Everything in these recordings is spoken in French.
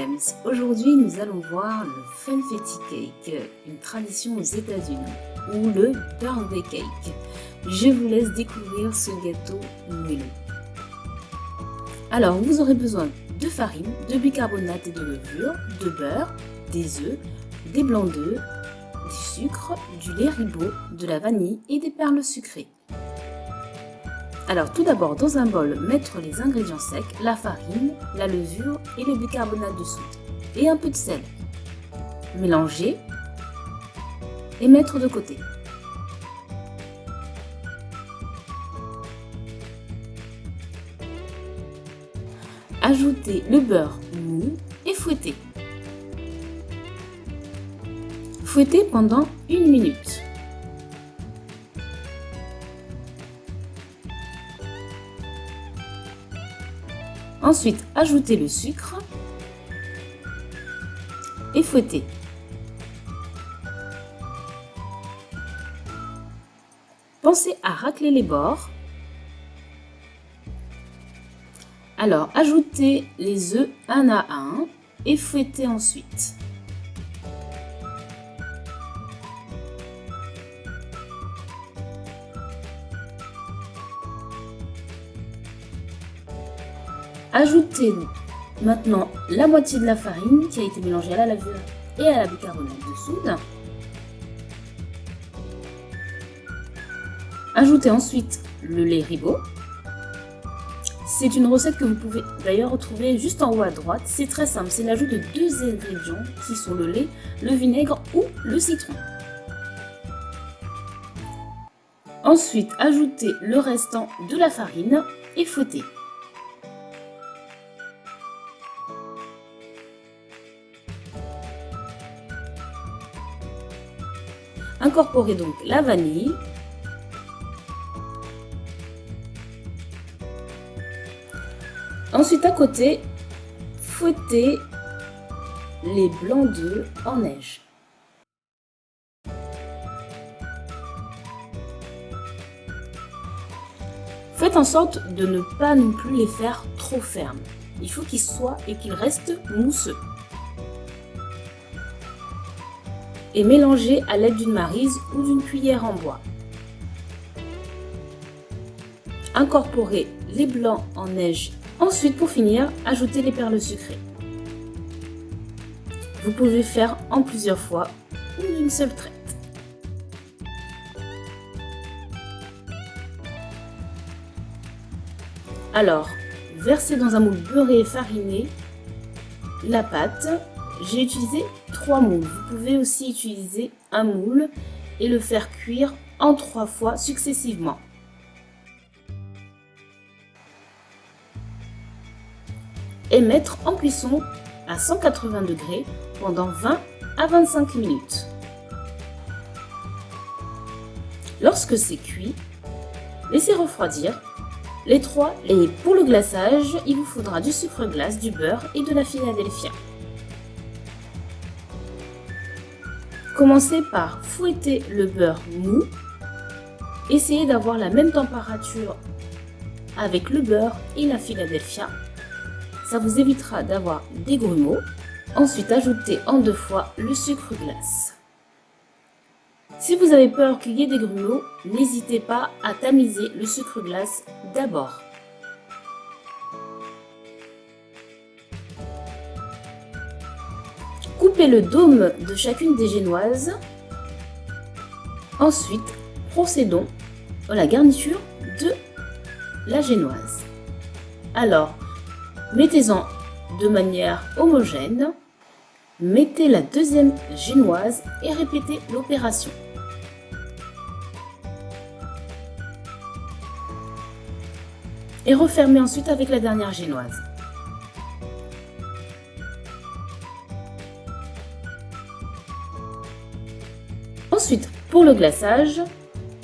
James. Aujourd'hui, nous allons voir le Funfetti Cake, une tradition aux États-Unis, ou le Birthday Cake. Je vous laisse découvrir ce gâteau moelleux. Alors, vous aurez besoin de farine, de bicarbonate et de levure, de beurre, des œufs, des blancs d'œufs, du sucre, du lait ribot, de la vanille et des perles sucrées. Alors tout d'abord, dans un bol, mettre les ingrédients secs, la farine, la levure et le bicarbonate de soude et un peu de sel. Mélanger et mettre de côté. Ajoutez le beurre mou et fouettez. Fouettez pendant 1 minute. Ensuite, ajoutez le sucre et fouettez. Pensez à racler les bords. Alors, ajoutez les œufs un à un et fouettez ensuite. Ajoutez maintenant la moitié de la farine qui a été mélangée à la levure et à la bicarbonate de soude. Ajoutez ensuite le lait ribot. C'est une recette que vous pouvez d'ailleurs retrouver juste en haut à droite. C'est très simple, c'est l'ajout de 2 ingrédients qui sont le lait, le vinaigre ou le citron. Ensuite, ajoutez le restant de la farine et fouettez. Incorporez donc la vanille, ensuite à côté, fouettez les blancs d'œufs en neige. Faites en sorte de ne pas non plus les faire trop fermes. Il faut qu'ils soient et qu'ils restent mousseux. Et mélangez à l'aide d'une maryse ou d'une cuillère en bois. Incorporez les blancs en neige. Ensuite, pour finir, ajoutez les perles sucrées. Vous pouvez faire en plusieurs fois ou d'une seule traite. Alors, versez dans un moule beurré et fariné la pâte. J'ai utilisé 3 moules. Vous pouvez aussi utiliser un moule et le faire cuire en 3 fois successivement. Et mettre en cuisson à 180 degrés pendant 20 à 25 minutes. Lorsque c'est cuit, laissez refroidir les 3. Et pour le glaçage, il vous faudra du sucre glace, du beurre et de la Philadelphia. Commencez par fouetter le beurre mou. Essayez d'avoir la même température avec le beurre et la Philadelphia. Ça vous évitera d'avoir des grumeaux. Ensuite, ajoutez en 2 fois le sucre glace. Si vous avez peur qu'il y ait des grumeaux, n'hésitez pas à tamiser le sucre glace d'abord. Coupez le dôme de chacune des génoises. Ensuite, procédons à la garniture de la génoise. Alors, mettez-en de manière homogène. Mettez la deuxième génoise et répétez l'opération. Et refermez ensuite avec la dernière génoise. Ensuite, pour le glaçage,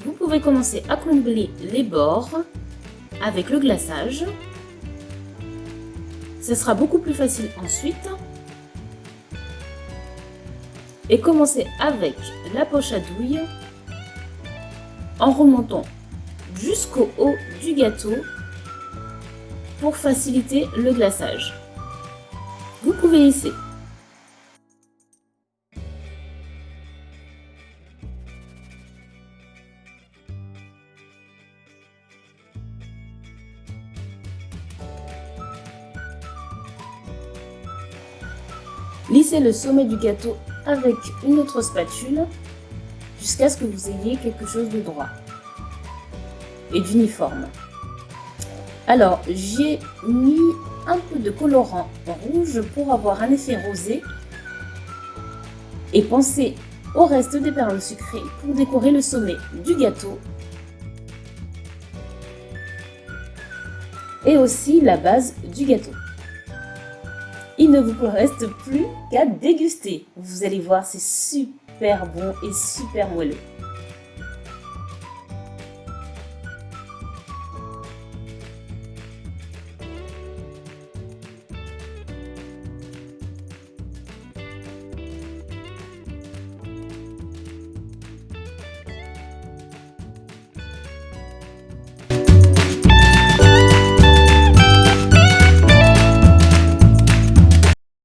vous pouvez commencer à combler les bords avec le glaçage. Ce sera beaucoup plus facile ensuite. Et commencez avec la poche à douille en remontant jusqu'au haut du gâteau pour faciliter le glaçage. Vous pouvez essayer. Lissez le sommet du gâteau avec une autre spatule jusqu'à ce que vous ayez quelque chose de droit et d'uniforme. Alors, j'ai mis un peu de colorant rouge pour avoir un effet rosé et pensez au reste des perles sucrées pour décorer le sommet du gâteau et aussi la base du gâteau. Il ne vous reste plus qu'à déguster. Vous allez voir, c'est super bon et super moelleux.